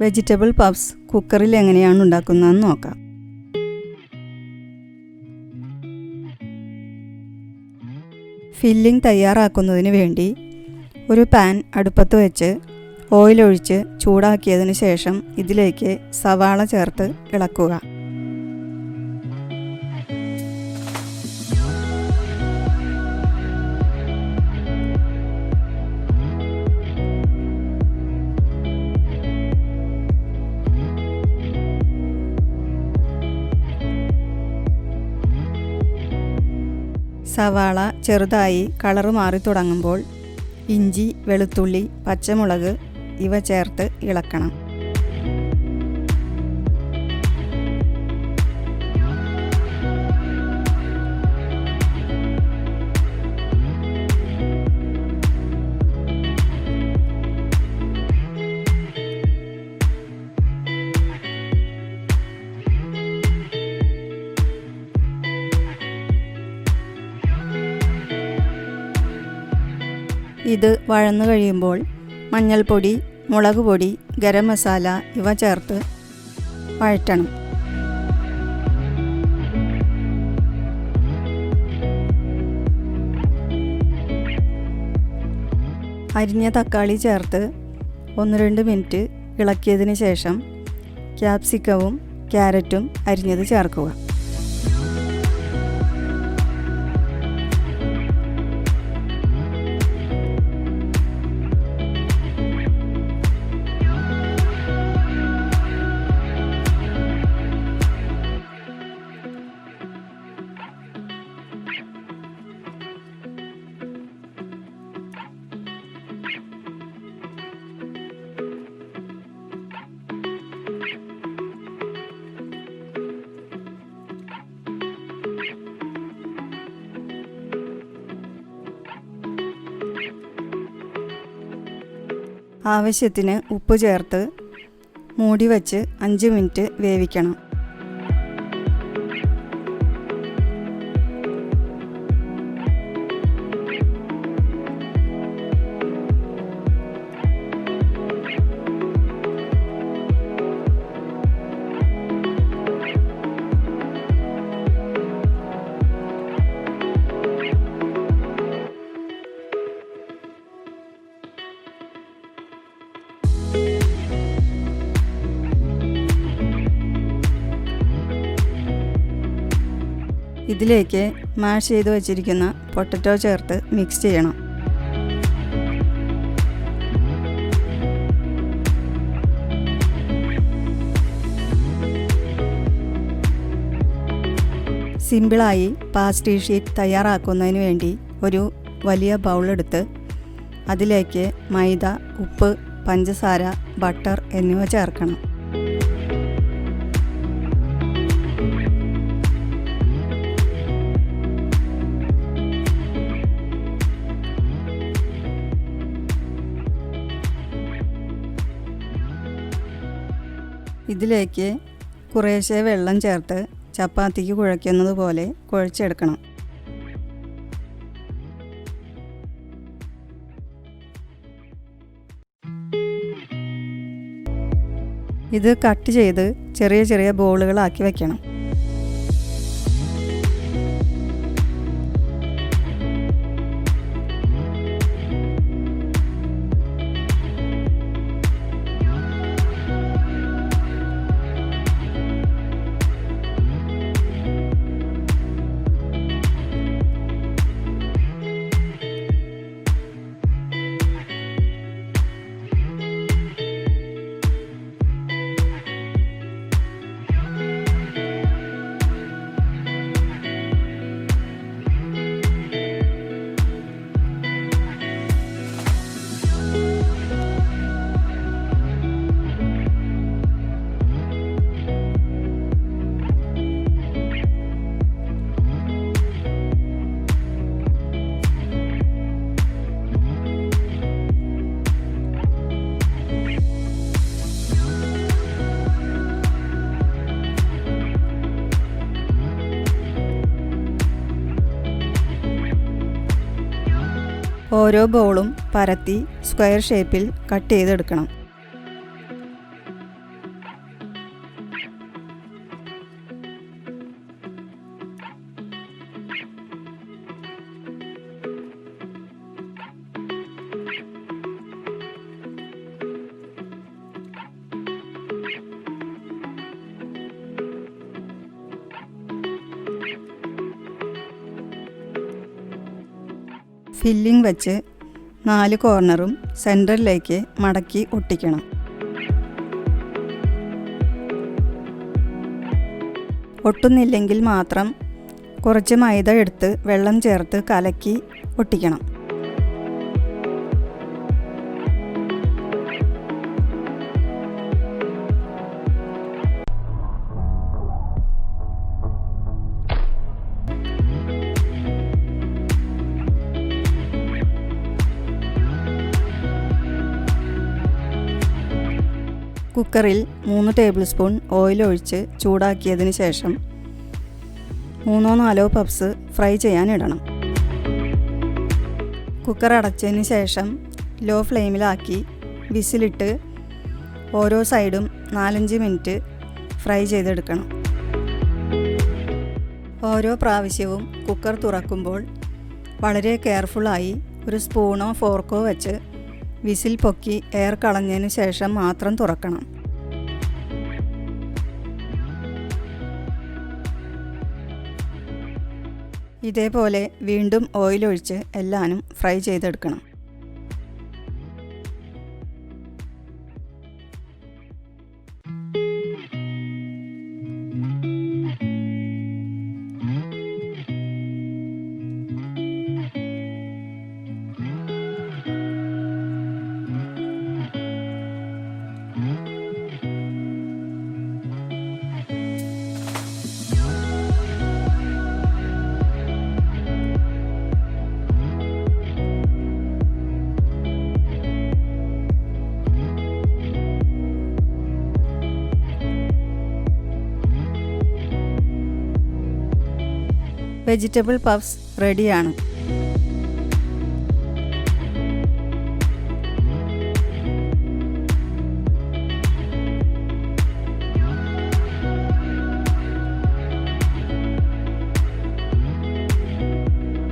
Vegetable puffs കുക്കറിൽ എങ്ങനെയാണ് ഉണ്ടാക്കുന്നതെന്ന് നോക്കാം. ഫില്ലിംഗ് തയ്യാറാക്കുന്നതിന് വേണ്ടി ഒരു പാൻ അടുപ്പത്ത് വെച്ച് ഓയിൽ ഒഴിച്ച് ചൂടാക്കിയതിന് ശേഷം ഇതിലേക്ക് സവാള ചേർത്ത് ഇളക്കുക. സവാള ചെറുതായി കളറ് മാറി തുടങ്ങുമ്പോൾ ഇഞ്ചി, വെളുത്തുള്ളി, പച്ചമുളക് ഇവ ചേർത്ത് ഇളക്കണം. ഇത് വഴന്നു കഴിയുമ്പോൾ മഞ്ഞൾപ്പൊടി, മുളക് പൊടി, ഗരം മസാല ഇവ ചേർത്ത് വഴറ്റണം. അരിഞ്ഞ തക്കാളി ചേർത്ത് 1-2 മിനിറ്റ് ഇളക്കിയതിന് ശേഷം ക്യാപ്സിക്കവും ക്യാരറ്റും അരിഞ്ഞത് ചേർക്കുക. ആവശ്യത്തിന് ഉപ്പ് ചേർത്ത് മൂടി വച്ച് 5 മിനിറ്റ് വേവിക്കണം. ഇതിലേക്ക് മാഷ് ചെയ്ത് വച്ചിരിക്കുന്ന പൊട്ടറ്റോ ചേർത്ത് മിക്സ് ചെയ്യണം. സിമ്പിളായി പാസ്ട്രി ഷീറ്റ് തയ്യാറാക്കുന്നതിന് വേണ്ടി ഒരു വലിയ ബൗളെടുത്ത് അതിലേക്ക് മൈദ, ഉപ്പ്, പഞ്ചസാര, ബട്ടർ എന്നിവ ചേർക്കണം. ഇതിലേക്ക് കുറേശ്ശെ വെള്ളം ചേർത്ത് ചപ്പാത്തിക്ക് കുഴയ്ക്കുന്നത് പോലെ കുഴച്ചെടുക്കണം. ഇത് കട്ട് ചെയ്ത് ചെറിയ ചെറിയ ബോളുകളാക്കി വയ്ക്കണം. ഓരോ ബോളും പരത്തി സ്ക്വയർ ഷേപ്പിൽ കട്ട് ചെയ്തെടുക്കണം. ഫില്ലിംഗ് വെച്ച് 4 കോർണറും സെൻറ്ററിലേക്ക് മടക്കി ഒട്ടിക്കണം. ഒട്ടുന്നില്ലെങ്കിൽ മാത്രം കുറച്ച് മൈദ എടുത്ത് വെള്ളം ചേർത്ത് കലക്കി ഒട്ടിക്കണം. കുക്കറിൽ 3 ടേബിൾ സ്പൂൺ ഓയിൽ ഒഴിച്ച് ചൂടാക്കിയതിന് ശേഷം 3-4 പപ്സ് ഫ്രൈ ചെയ്യാൻ ഇടണം. കുക്കർ അടച്ചതിന് ശേഷം ലോ ഫ്ലെയിമിലാക്കി വിസിലിട്ട് ഓരോ സൈഡും 4-5 മിനിറ്റ് ഫ്രൈ ചെയ്തെടുക്കണം. ഓരോ പ്രാവശ്യവും കുക്കർ തുറക്കുമ്പോൾ വളരെ കെയർഫുള്ളായി ഒരു സ്പൂണോ ഫോർക്കോ വെച്ച് വിസിൽ പൊക്കി എയർ കളഞ്ഞതിന് ശേഷം മാത്രം തുറക്കണം. ഇതേപോലെ വീണ്ടും ഓയിലൊഴിച്ച് എല്ലാനും ഫ്രൈ ചെയ്തെടുക്കണം. വെജിറ്റബിൾ പഫ്സ് റെഡിയാണ്.